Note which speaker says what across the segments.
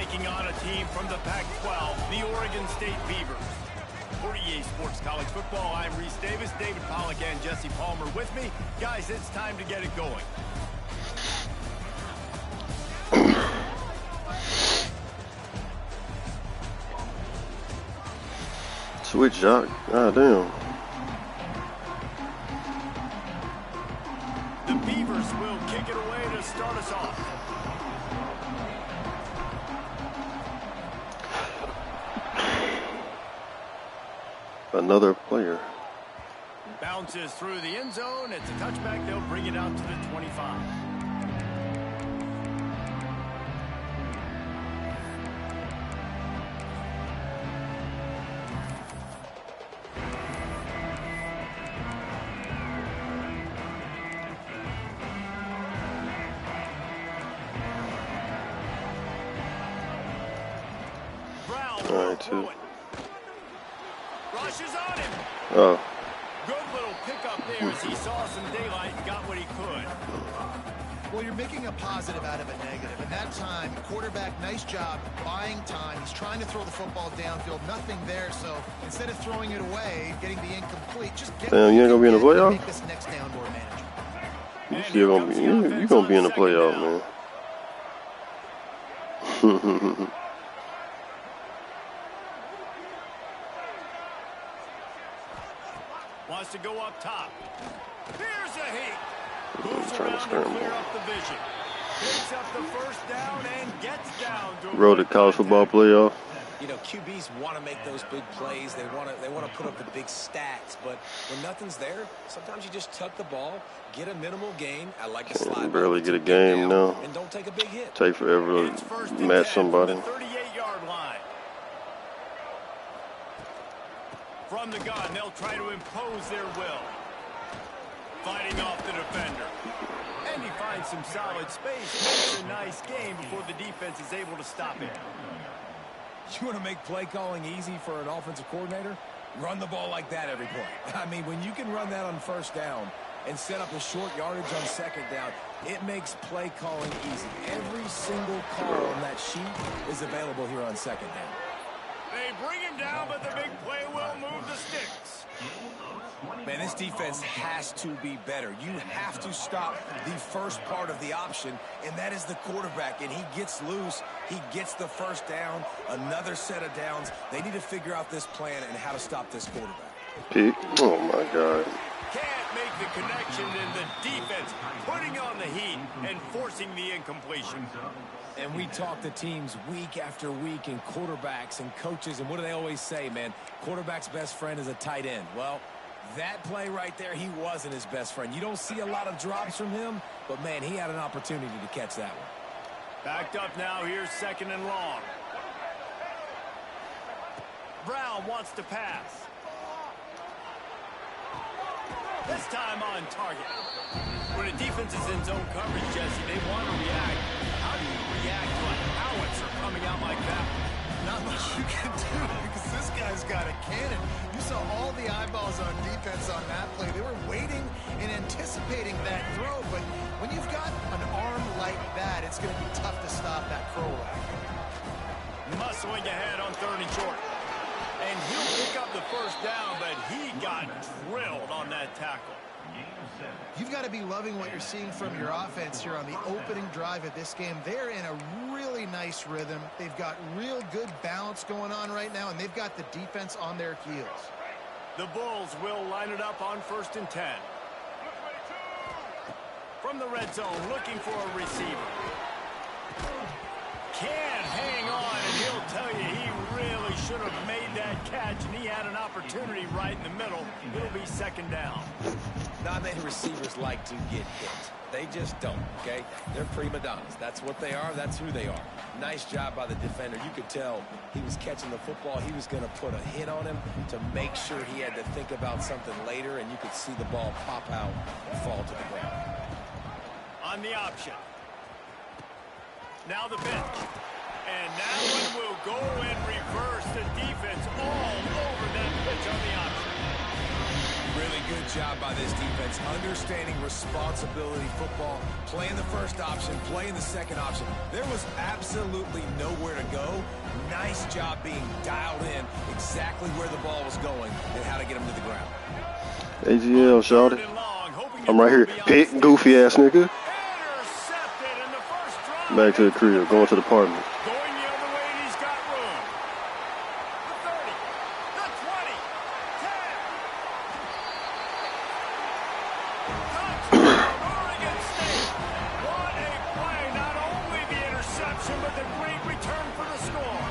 Speaker 1: taking on a team from the Pac-12, the Oregon State Beavers. For EA Sports College Football, I'm Reese Davis, David Pollack, and Jesse Palmer with me. Guys, it's time to get it going.
Speaker 2: Switch shot. God damn.
Speaker 1: The Beavers will kick it away to start us off.
Speaker 2: Another player.
Speaker 1: Bounces through the end zone. It's a touchback. They'll bring it out to the 25.
Speaker 2: All right, too.
Speaker 1: Rushes on him.
Speaker 2: Oh.
Speaker 1: Good little pickup there as he saw some daylight and got what he could.
Speaker 3: Well, you're making a positive out of a negative. And that time, quarterback, nice job buying time. He's trying to throw the football downfield. Nothing there. So instead of throwing it away, getting the incomplete, just get
Speaker 2: Damn, you ain't gonna be in the playoff?
Speaker 3: Make this next down more manageable.
Speaker 2: You still gonna be? You gonna be in the playoff, man?
Speaker 1: Wants to go up top. Here's a heat. Moves
Speaker 2: Trying to
Speaker 1: around
Speaker 2: scramble.
Speaker 1: and clear up the vision. Picks up the first down and gets down to
Speaker 2: Road to college football playoff.
Speaker 4: You know, QBs want to make those big plays. They want to put up the big stats. But when nothing's there, sometimes you just tuck the ball, get a minimal gain. I like to slide.
Speaker 2: Barely get a game now.
Speaker 4: And don't take a big hit.
Speaker 2: Take forever
Speaker 1: It's
Speaker 2: to
Speaker 1: first and
Speaker 2: match
Speaker 1: 10
Speaker 2: somebody.
Speaker 1: from the 38-yard line. From the gun, they'll try to impose their will. Fighting off the defender. And he finds some solid space. Makes a nice game before the defense is able to stop him.
Speaker 4: You want to make play calling easy for an offensive coordinator? Run the ball like that every play. I mean, when you can run that on first down and set up a short yardage on second down, it makes play calling easy. Every single call on that sheet is available here on second down.
Speaker 1: They bring him down, but the big play will move the sticks.
Speaker 4: Man, this defense has to be better. You have to stop the first part of the option, and that is the quarterback. And he gets loose. He gets the first down, another set of downs. They need to figure out this plan and how to stop this quarterback.
Speaker 2: Pick. Oh, my God.
Speaker 1: Can't make the connection, and the defense putting on the heat and forcing the incompletion.
Speaker 4: And we talk to teams week after week, and quarterbacks and coaches, and what do they always say, man? Quarterback's best friend is a tight end. Well, that play right there, he wasn't his best friend. You don't see a lot of drops from him, but, man, he had an opportunity to catch that one.
Speaker 1: Backed up now, here's second and long. Brown wants to pass. This time on target. When a defense is in zone coverage, Jesse, they want to react. How do you react to a howitzer coming out like that?
Speaker 3: Not much you can do because this guy's got a cannon. You saw all the eyeballs on defense on that play. They were waiting and anticipating that throw, but when you've got an arm like that, it's going to be tough to stop that throwback.
Speaker 1: Muscling ahead on third and short. And he'll pick up the first down, but he got drilled on that tackle.
Speaker 3: You've got to be loving what you're seeing from your offense here on the opening drive of this game. They're in a really nice rhythm. They've got real good balance going on right now, and they've got the defense on their heels.
Speaker 1: The Bulls will line it up on first and 10. From the red zone, looking for a receiver. Can't hang on, and he'll tell you he really should have made that catch, and he had an opportunity right in the middle. It'll be second down.
Speaker 4: Not many receivers like to get hit. They just don't, okay? They're prima donnas. That's what they are. That's who they are. Nice job by the defender. You could tell he was catching the football. He was going to put a hit on him to make sure he had to think about something later, and you could see the ball pop out and fall to the ground.
Speaker 1: On the option. Now the bench. And that one will go and reverse the defense all over that pitch on the option.
Speaker 4: Really good job by this defense, understanding responsibility football, playing the first option, playing the second option. There was absolutely nowhere to go. Nice job being dialed in exactly where the ball was going and how to get him to the ground.
Speaker 2: AGL, shawty. I'm right here. Pick, goofy ass nigga. Back to the crib, going to the apartment.
Speaker 1: Going the other way, and he's got room. The 30, the 20, 10. Touchdown, Oregon State. What a play. Not only the interception, but the great return for the score.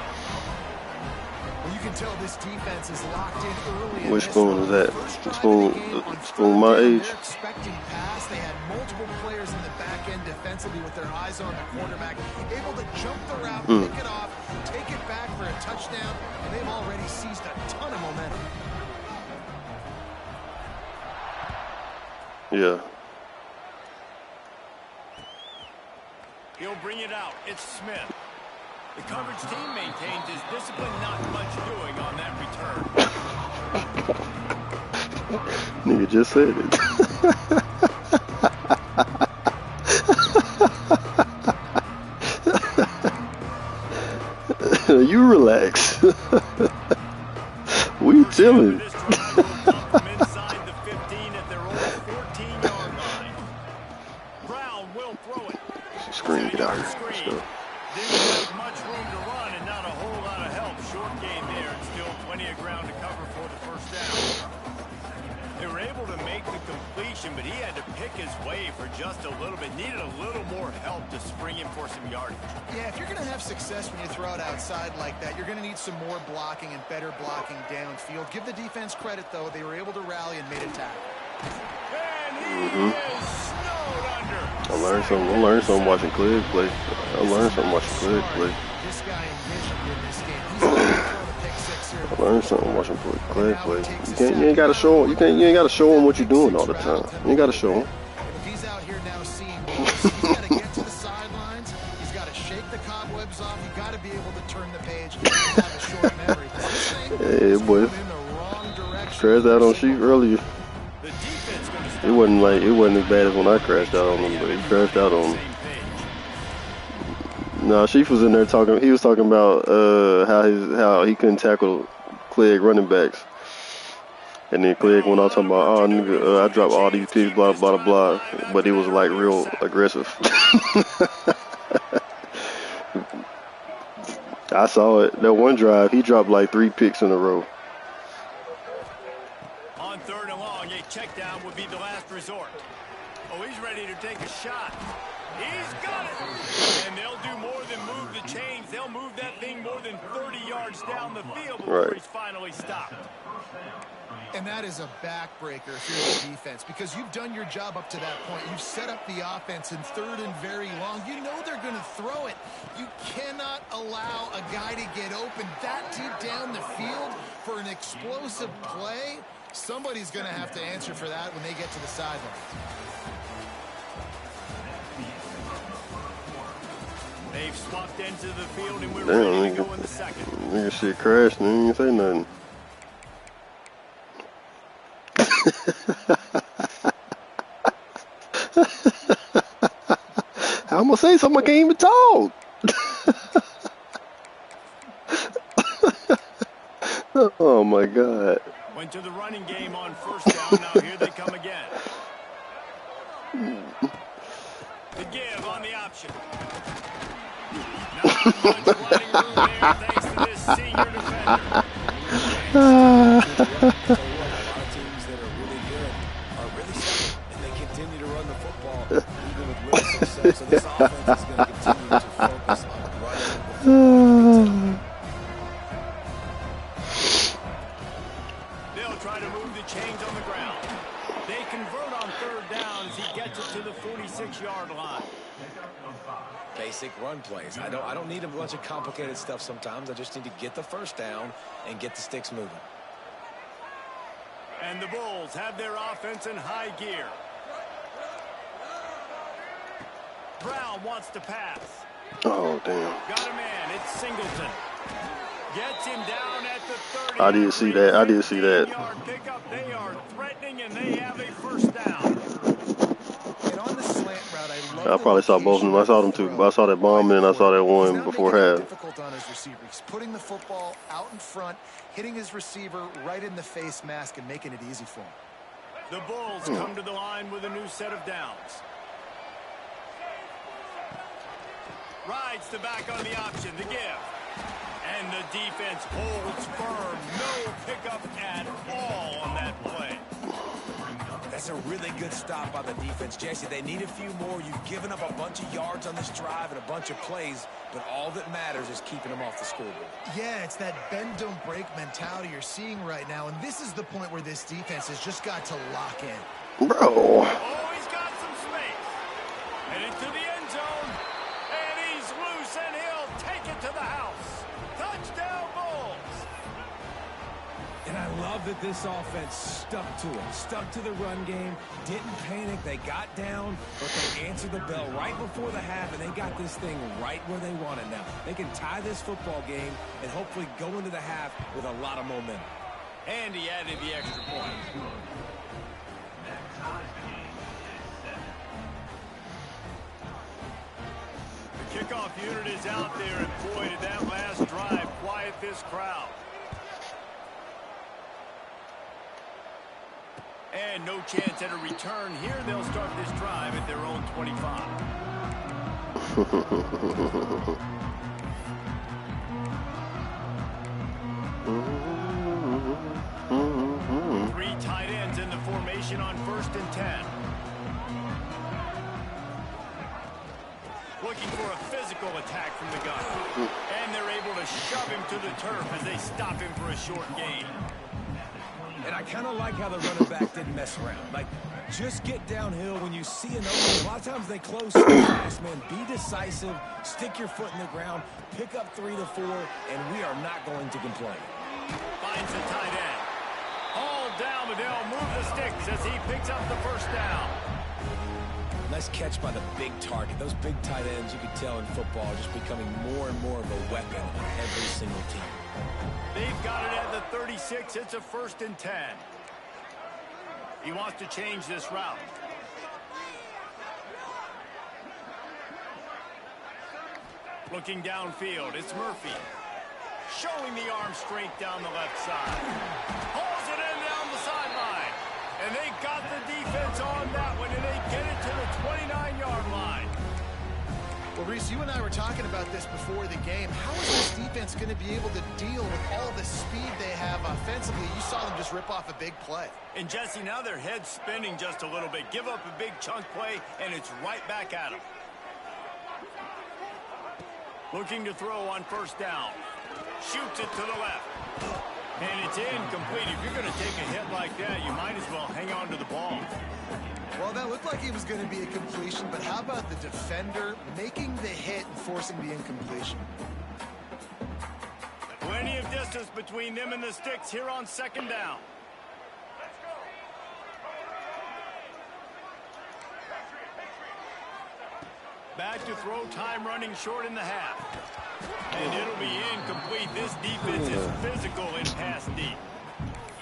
Speaker 3: Well, you can tell this defense is locked in early.
Speaker 2: Which spoon is that? Spoon my age.
Speaker 3: They're expecting pass. They had multiple players in the back end defensively with their eyes on the quarterback, able to jump the route, pick it off, take it back for a touchdown, and they've already seized a ton of momentum.
Speaker 2: Yeah.
Speaker 1: He'll bring it out. It's Smith. The coverage team maintains his discipline, not much doing on that return.
Speaker 2: Nigga just said it. You relax. We chilling.
Speaker 1: This drive will dump them inside the 15 at their own 14-yard line. Brown will throw it.
Speaker 2: Screen, get out here. Let's go.
Speaker 1: Didn't have much room to run and not a whole lot of help. Short gain there and still plenty of ground to cover for the first down. They were able to make the completion, but he had to pick his way for just a little bit. Needed a little more help to spring him for some yardage.
Speaker 3: Yeah, if you're going to have success when you throw it outside like that, you're going to need some more blocking and better blocking downfield. Give the defense credit, though. They were able to rally and made a tackle.
Speaker 1: And he is snowed under.
Speaker 2: I learned something watching Clegg play. I learned something watching Clegg play.
Speaker 3: This guy envisioned in this game. He's going to throw the pick six here.
Speaker 2: I learned something watching Clegg play. You ain't gotta show him. You ain't gotta show him what you're doing all the time. You ain't gotta show him.
Speaker 3: If he's out here now seeing this, he's got to get to the sidelines. He's got to shake the cobwebs off. You got to be able to turn the page. Have a short memory. This thing
Speaker 2: Hey, boy.
Speaker 3: in the wrong direction.
Speaker 2: Crashed out on Sheep earlier.
Speaker 1: The defense going to stop.
Speaker 2: It wasn't as bad as when I crashed out on him, but he crashed out on him. No, Sheep was in there talking. He was talking about how he couldn't tackle Clegg running backs, and then Clegg went on talking about, oh nigga, I dropped all these picks, blah blah blah, but he was like real aggressive. I saw it. That one drive, he dropped like 3 picks in a row.
Speaker 1: On 3rd and long, a check down would be the last resort. Oh, he's ready to take a shot. He's got it. And they'll do more than move the chains. They'll move that thing more than 30 yards down the field before he's finally stopped.
Speaker 3: And that is a backbreaker if you're the defense, because you've done your job up to that point. You've set up the offense in 3rd and very long. You know they're going to throw it. You cannot allow a guy to get open that deep down the field for an explosive play. Somebody's going to have to answer for that when they get to the sideline.
Speaker 1: They've swapped into the field, and we're
Speaker 2: Damn,
Speaker 1: ready to go in the second.
Speaker 2: Nigga shit crashed and he didn't say nothing. How am gonna say something? I can't even talk. Oh my God.
Speaker 1: Went to the running game on 1st down. Now here they come again. The give on the option. Not much running room there thanks to this senior defender.
Speaker 4: A lot of teams that are really good are really solid, and they continue to run the football even with little success. So this offense is going to continue to focus on running the football.
Speaker 1: They'll try to move the chains on the ground. They convert on 3rd down as he gets it to the 46-yard line.
Speaker 4: Basic run plays. I don't need a bunch of complicated stuff sometimes. I just need to get the 1st down and get the sticks moving.
Speaker 1: And the Bulls have their offense in high gear. Brown wants to pass.
Speaker 2: Oh damn.
Speaker 1: Got a man. It's Singleton. Gets him down at the 30.
Speaker 2: I did see that. I did see that.
Speaker 1: Pickup. They are threatening, and they have a first down.
Speaker 3: And on the slant route, I love
Speaker 2: I probably saw both of them. I saw them too. I saw that bomb and I saw that one before half.
Speaker 3: Difficult on his receiver. He's putting the football out in front, hitting his receiver right in the face mask, and making it easy for him.
Speaker 1: The Bulls come to the line with a new set of downs. Rides the back on the option, the give. And the defense holds firm. No pickup at all on that play.
Speaker 4: That's a really good stop by the defense, Jesse. They need a few more. You've given up a bunch of yards on this drive and a bunch of plays, but all that matters is keeping them off the scoreboard.
Speaker 3: Yeah, it's that bend, don't break mentality you're seeing right now, and this is the point where this defense has just got to lock in.
Speaker 2: Bro.
Speaker 1: Oh, he's got some space. And into the end zone. And he's loose, and he'll take it to the house. Touchdown, Bulls.
Speaker 4: And I love that this offense stuck to it, stuck to the run game, didn't panic. They got down, but they answered the bell right before the half, and they got this thing right where they want it now. They can tie this football game and hopefully go into the half with a lot of momentum.
Speaker 1: And he added the extra point. The kickoff unit is out there, and boy, did that last drive quiet this crowd. And no chance at a return here. They'll start this drive at their own 25. Three tight ends in the formation on 1st and 10. Looking for a physical attack from the gun. And they're able to shove him to the turf as they stop him for a short gain.
Speaker 4: And I kind of like how the running back didn't mess around. Like, just get downhill when you see an opening. A lot of times they close so fast, man. Be decisive, stick your foot in the ground, pick up 3 to 4, and we are not going to complain.
Speaker 1: Finds the tight end. Hauled down, but they'll move the sticks as he picks up the first down.
Speaker 4: Nice catch by the big target. Those big tight ends, you can tell in football, are just becoming more and more of a weapon on every single team.
Speaker 1: They've got it at the 36. It's a 1st and 10. He wants to change this route. Looking downfield, it's Murphy. Showing the arm strength down the left side. Hauls it in down the sideline. And they got the defense on that one, and they get it to the 29-yard line.
Speaker 3: Well, Reese, you and I were talking about this before the game. How is this defense going to be able to deal with all the speed they have offensively? You saw them just rip off a big play.
Speaker 1: And, Jesse, now their head's spinning just a little bit. Give up a big chunk play, and it's right back at them. Looking to throw on 1st down. Shoots it to the left. And it's incomplete. If you're going to take a hit like that, you might as well hang on to the ball.
Speaker 3: Well, that looked like it was going to be a completion, but how about the defender making the hit and forcing the incompletion?
Speaker 1: Plenty of distance between them and the sticks here on 2nd down. Back to throw, time running short in the half. And it'll be incomplete. This defense is physical in pass deep.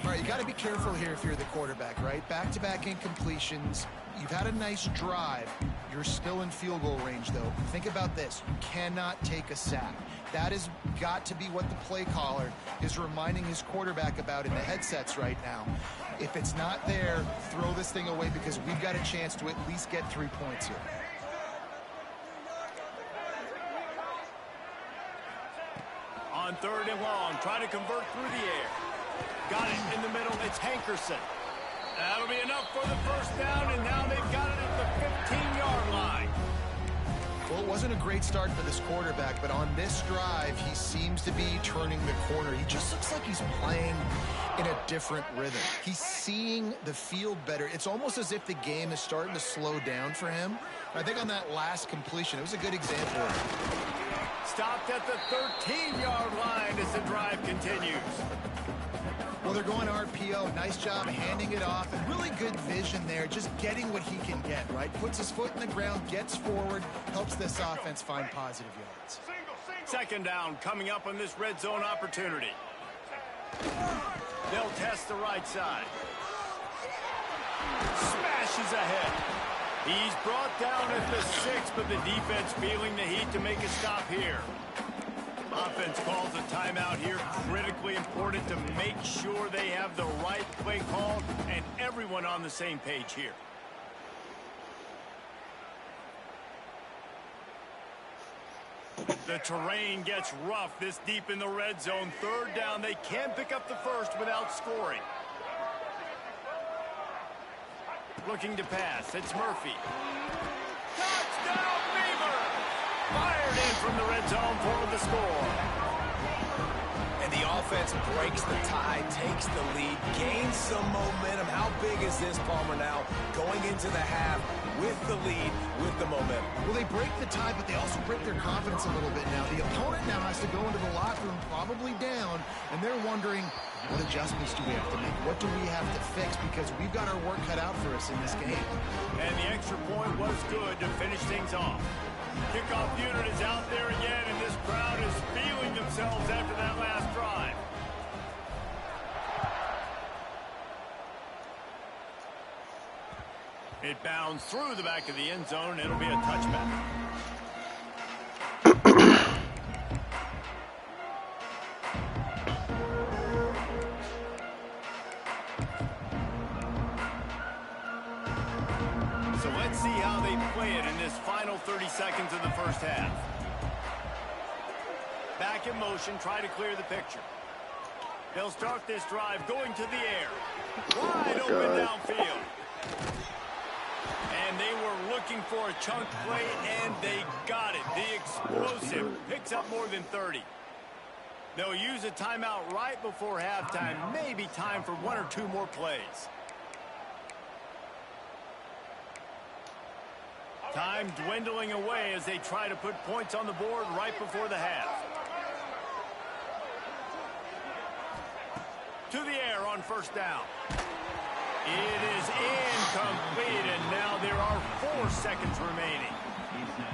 Speaker 3: All right, you got to be careful here if you're the quarterback, right? Back-to-back incompletions. You've had a nice drive. You're still in field goal range, though. Think about this. You cannot take a sack. That has got to be what the play caller is reminding his quarterback about in the headsets right now. If it's not there, throw this thing away because we've got a chance to at least get 3 points here.
Speaker 1: On 3rd and long, trying to convert through the air. Got it in the middle. It's Hankerson. That'll be enough for the 1st down, and now they've got it at the 15-yard line.
Speaker 3: Well, it wasn't a great start for this quarterback, but on this drive, he seems to be turning the corner. He just looks like he's playing in a different rhythm. He's seeing the field better. It's almost as if the game is starting to slow down for him. I think on that last completion, it was a good example of it.
Speaker 1: Stopped at the 13-yard line as the drive continues.
Speaker 3: Well, they're going RPO. Nice job handing it off. And really good vision there, just getting what he can get, right? Puts his foot in the ground, gets forward, helps this offense find positive yards.
Speaker 1: Second down coming up on this red zone opportunity. They'll test the right side. Smashes ahead. He's brought down at the 6, but the defense feeling the heat to make a stop here. Offense calls a timeout here. Critically important to make sure they have the right play called and everyone on the same page here. The terrain gets rough this deep in the red zone. Third down, they can pick up the first without scoring. Looking to pass, it's Murphy. Touchdown, Beaver! Fired in from the red zone for the score.
Speaker 4: And the offense breaks the tie, takes the lead, gains some momentum. How big is this, Palmer, now? Going into the half with the lead, with the momentum.
Speaker 3: Well, they break the tie, but they also break their confidence a little bit now. The opponent now has to go into the locker room probably down, and they're wondering, what adjustments do we have to make? What do we have to fix? Because we've got our work cut out for us in this game.
Speaker 1: And the extra point was good to finish things off. Kickoff unit is out there again, and this crowd is feeling themselves after that last drive. It bounds through the back of the end zone. It'll be a touchback. So let's see how they play it in this final 30 seconds of the first half. Back in motion, try to clear the picture. They'll start this drive going to the air. Wide open downfield. And they were looking for a chunk play, and they got it. The explosive picks up more than 30. They'll use a timeout right before halftime. Maybe time for one or two more plays. Time dwindling away as they try to put points on the board right before the half. To the air on first down. It is incomplete, and now there are 4 seconds remaining.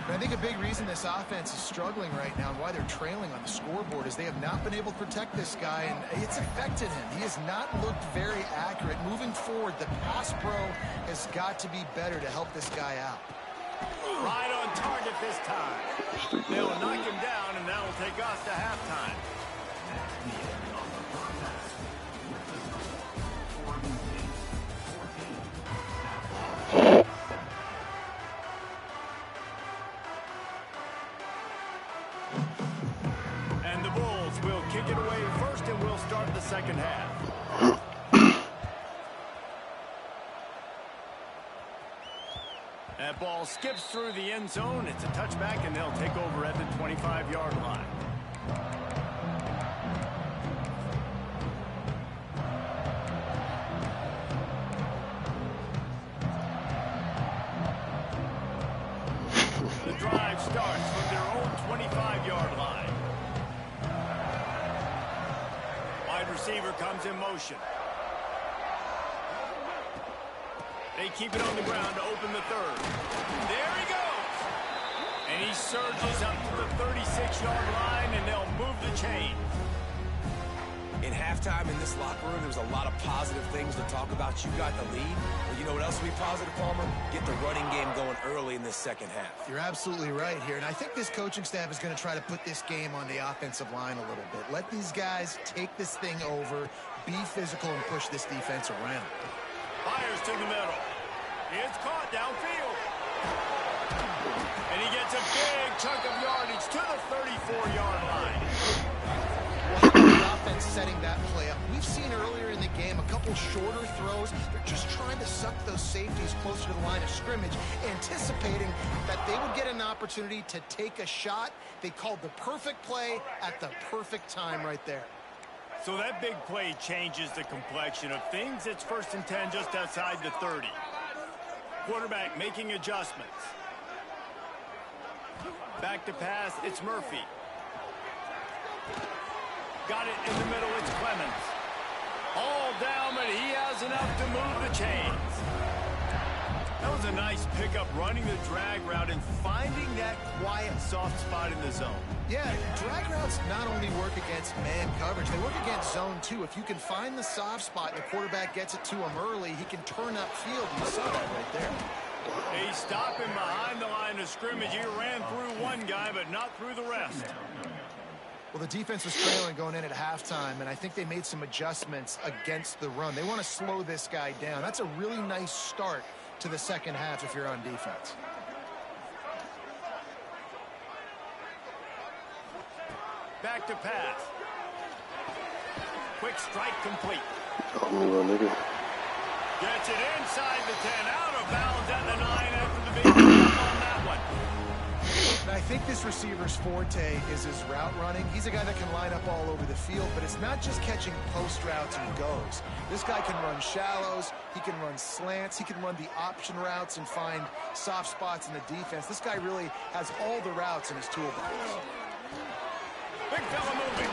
Speaker 3: I think a big reason this offense is struggling right now and why they're trailing on the scoreboard is they have not been able to protect this guy, and it's affected him. He has not looked very accurate. Moving forward, the pass pro has got to be better to help this guy out.
Speaker 1: Right on target this time. They'll knock him down, and that will take us to halftime. And the Bulls will kick it away first, and we'll start the second half. That ball skips through the end zone. It's a touchback, and they'll take over at the 25-yard line. The drive starts from their own 25-yard line. Wide receiver comes in motion. They keep it on the ground to open the third. There he goes. And he surges up to the 36-yard line, and they'll move the chain.
Speaker 4: In halftime in this locker room, there was a lot of positive things to talk about. You got the lead. Well, you know what else will be positive, Palmer? Get the running game going early in this second half.
Speaker 3: You're absolutely right here, and I think this coaching staff is going to try to put this game on the offensive line a little bit. Let these guys take this thing over, be physical, and push this defense around.
Speaker 1: Fires to the middle. It's caught downfield. And he gets a big chunk of yardage to the 34-yard line.
Speaker 3: The offense setting that play up. We've seen earlier in the game a couple shorter throws. They're just trying to suck those safeties closer to the line of scrimmage, anticipating that they would get an opportunity to take a shot. They called the perfect play at the perfect time right there.
Speaker 1: So that big play changes the complexion of things. It's 1st and 10 just outside the 30. Quarterback making adjustments. Back to pass, it's Murphy. Got it in the middle, it's Clemens. All down, but he has enough to move the chains. That was a nice pickup, running the drag route and finding that quiet, soft spot in the zone.
Speaker 3: Yeah, drag routes not only work against man coverage, they work against zone too. If you can find the soft spot and the quarterback gets it to him early, he can turn upfield. You saw that right there.
Speaker 1: He's stopping behind the line of scrimmage. He ran through one guy, but not through the rest.
Speaker 3: Well, the defense was trailing going in at halftime, and I think they made some adjustments against the run. They want to slow this guy down. That's a really nice start to the second half if you're on defense.
Speaker 1: Back to pass. Quick strike complete.
Speaker 2: Oh, nigga.
Speaker 1: Gets it inside the 10, out of bounds at the 9 after the big pickup on that one.
Speaker 3: And I think this receiver's forte is his route running. He's a guy that can line up all over the field, but it's not just catching post routes and goes. This guy can run shallows, he can run slants, he can run the option routes and find soft spots in the defense. This guy really has all the routes in his toolbox.
Speaker 1: Big fella moving.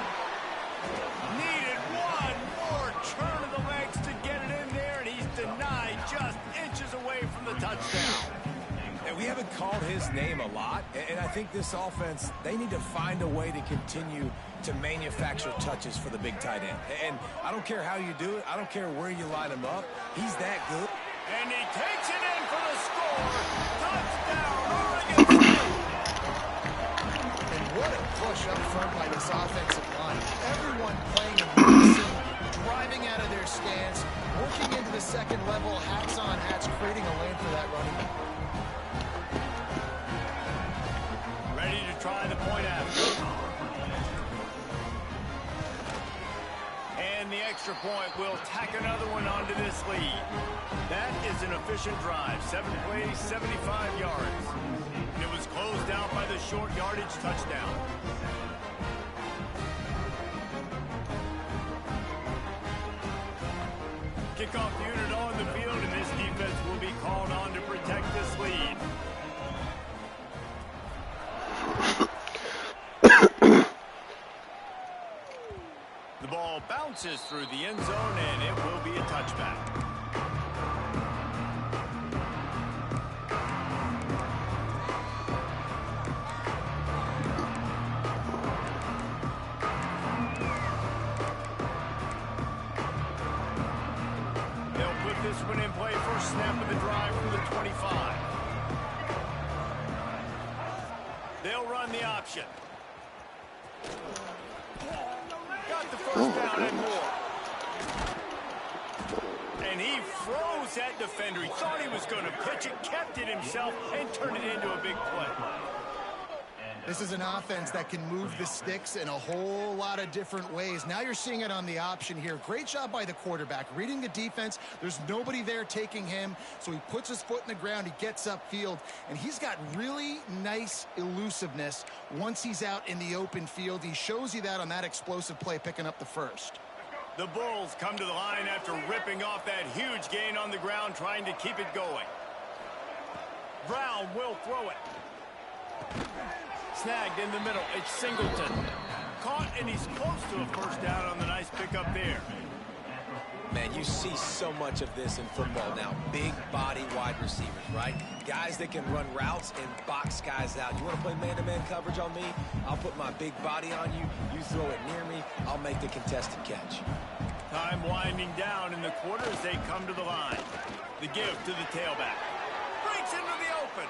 Speaker 1: Needed one more turn of the legs to get it in there, and he's denied just inches away from the touchdown.
Speaker 4: And we haven't called his name a lot, and I think this offense, they need to find a way to continue to manufacture touches for the big tight end. And I don't care how you do it. I don't care where you line him up. He's that good.
Speaker 1: And he takes it in for the score. Touchdown, Oregon State.
Speaker 3: And what a push up front by this offensive line. Everyone playing in unison, driving out of their stance, working into the second level, hats on hats, creating a lane for that running back.
Speaker 1: Ready to try the point after. And the extra point will tack another one onto this lead. That is an efficient drive. 7 plays, 75 yards. And it was closed out by the short yardage touchdown. Kickoff unit on the field, and this defense will be called on to protect this lead. The ball bounces through the end zone, and it will be a touchback. They'll put this one in play first snap of the drive from the 25. They'll run the option. Got the first down and more. And he froze that defender. He thought he was going to pitch it, kept it himself, and turned it into a big play.
Speaker 3: This is an offense that can move the sticks in a whole lot of different ways. Now you're seeing it on the option here. Great job by the quarterback. Reading the defense, there's nobody there taking him, so he puts his foot in the ground, he gets upfield, and he's got really nice elusiveness once he's out in the open field. He shows you that on that explosive play, picking up the first.
Speaker 1: The Bulls come to the line after ripping off that huge gain on the ground, trying to keep it going. Brown will throw it. Snagged in the middle. It's Singleton. Caught, and he's close to a first down on the nice pickup there.
Speaker 4: Man, you see so much of this in football now. Big body wide receivers, right? Guys that can run routes and box guys out. You want to play man-to-man coverage on me? I'll put my big body on you. You throw it near me, I'll make the contested catch.
Speaker 1: Time winding down in the quarter as they come to the line. The give to the tailback. Breaks into the open.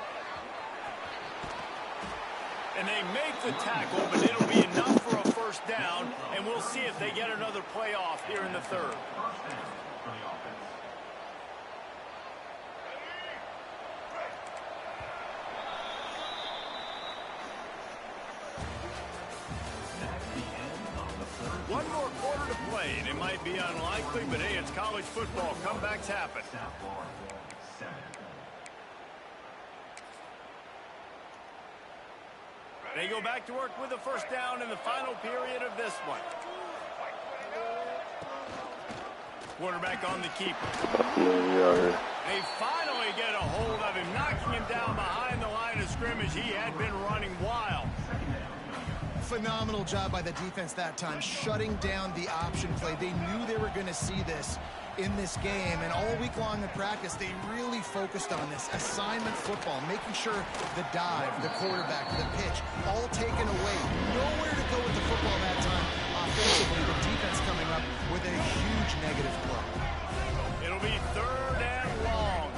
Speaker 1: And they make the tackle, but it'll be enough for a first down, and we'll see if they get another play off here in the third. One more quarter to play, and it might be unlikely, but hey, it's college football. Comebacks happen. They go back to work with a first down in the final period of this one. Quarterback on the keeper. They finally get a hold of him, knocking him down behind the line of scrimmage. He had been running wild.
Speaker 3: Phenomenal job by the defense that time, shutting down the option play. They knew they were going to see this in this game, and all week long in practice, they really focused on this assignment football, making sure the dive, the quarterback, the pitch, all taken away. Nowhere to go with the football that time offensively. The defense coming up with a huge negative play.
Speaker 1: It'll be 3rd and long.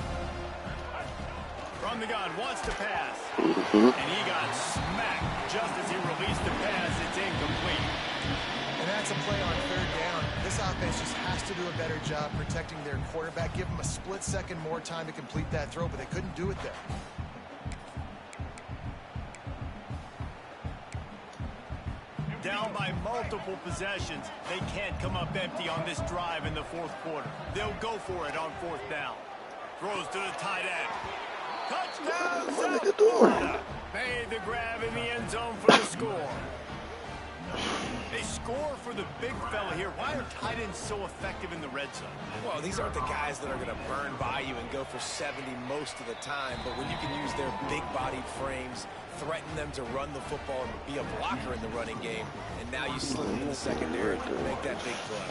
Speaker 1: From the gun, wants to pass. And he got smacked just as he released the pass. It's incomplete.
Speaker 3: And that's a play on 3rd down. This offense just has to do a better job protecting their quarterback. Give him a split second more time to complete that throw, but they couldn't do it there.
Speaker 1: Down by multiple possessions. They can't come up empty on this drive in the 4th quarter. They'll go for it on 4th down. Throws to the tight end. Touchdown, South Florida. Made the grab in the end zone for the score. They score for the big fella here. Why are tight ends so effective in the red zone?
Speaker 4: Well, these aren't the guys that are going to burn by you and go for 70 most of the time, but when you can use their big-bodied frames, threaten them to run the football and be a blocker in the running game, and now you slip into the secondary and make that big play.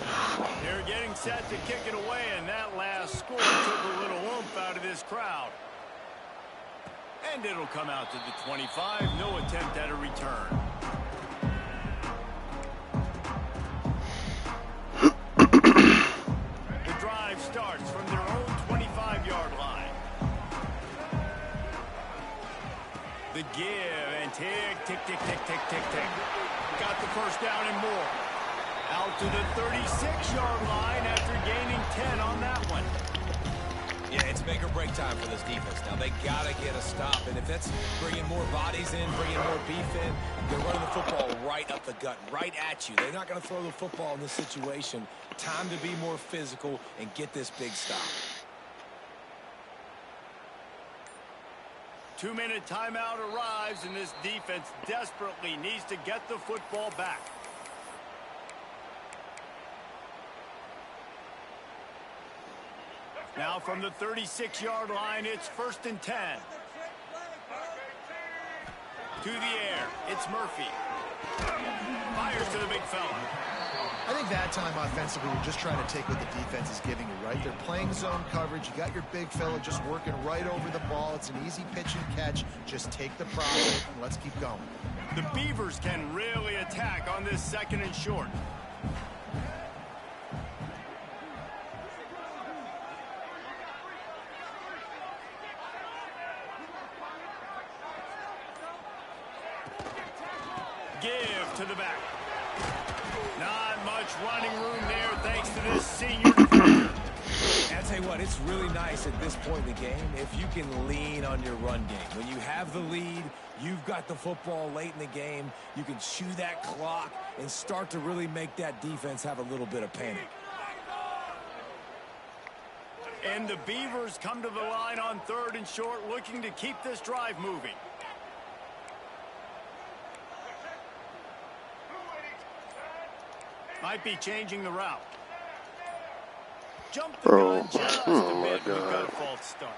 Speaker 1: They're getting set to kick it away, and that last score took a little oomph out of this crowd. And it'll come out to the 25. No attempt at a return. The drive starts from their own 25-yard line. The give and tick, tick, tick, tick, tick, tick, tick. Got the 1st down and more. Out to the 36-yard line after gaining 10 on that one.
Speaker 4: Yeah, it's make or break time for this defense. Now, they got to get a stop, and if that's bringing more bodies in, bringing more beef in, they're running the football right up the gut, right at you. They're not going to throw the football in this situation. Time to be more physical and get this big stop.
Speaker 1: 2-minute timeout arrives, and this defense desperately needs to get the football back. Now from the 36-yard line, it's 1st and 10. To the air, it's Murphy. Fires to the big fella.
Speaker 3: I think that time offensively, we're just trying to take what the defense is giving you, right? They're playing zone coverage. You got your big fella just working right over the ball. It's an easy pitch and catch. Just take the profit and let's keep going.
Speaker 1: The Beavers can really attack on this 2nd and short. Give to the back. Not much running room there thanks to this senior defender.
Speaker 4: I'll tell you what, it's really nice at this point in the game if you can lean on your run game. When you have the lead, you've got the football late in the game, you can chew that clock and start to really make that defense have a little bit of panic.
Speaker 1: And the Beavers come to the line on 3rd and short, looking to keep this drive moving. Might be changing the route. Jump the gun just a bit. We've got a false start.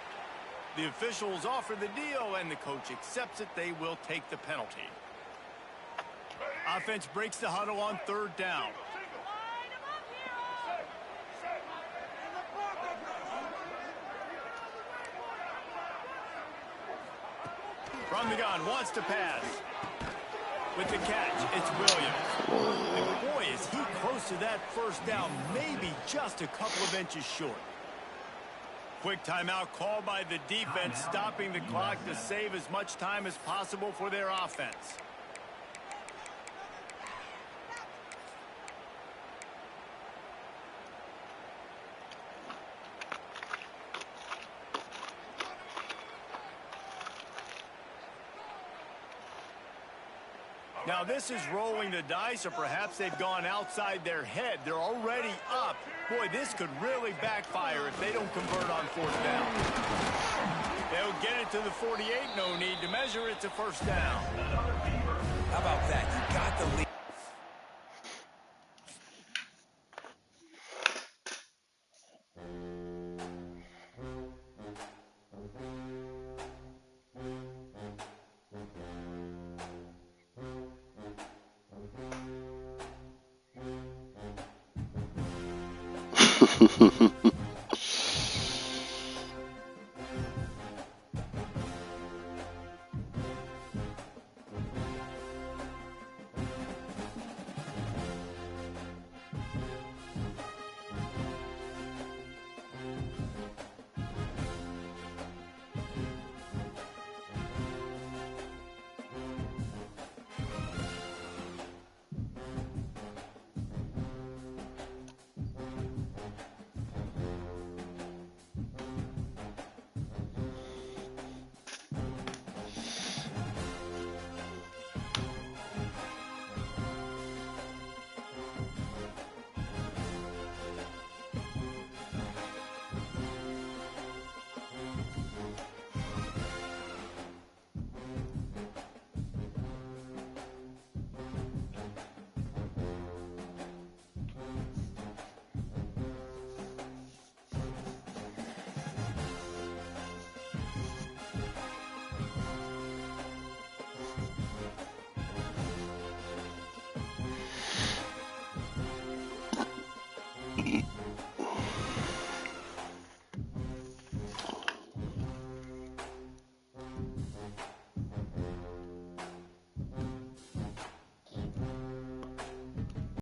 Speaker 1: The officials offer the deal, and the coach accepts it. They will take the penalty. Offense breaks the huddle on 3rd down. From the gun, wants to pass. With the catch, it's Williams. And boy, is he close to that 1st down, maybe just a couple of inches short. Quick timeout called by the defense, stopping the clock to save as much time as possible for their offense. Now this is rolling the dice, or perhaps they've gone outside their head. They're already up. Boy, this could really backfire if they don't convert on 4th down. They'll get it to the 48. No need to measure it to 1st down.
Speaker 4: How about that? You got the lead.
Speaker 2: it.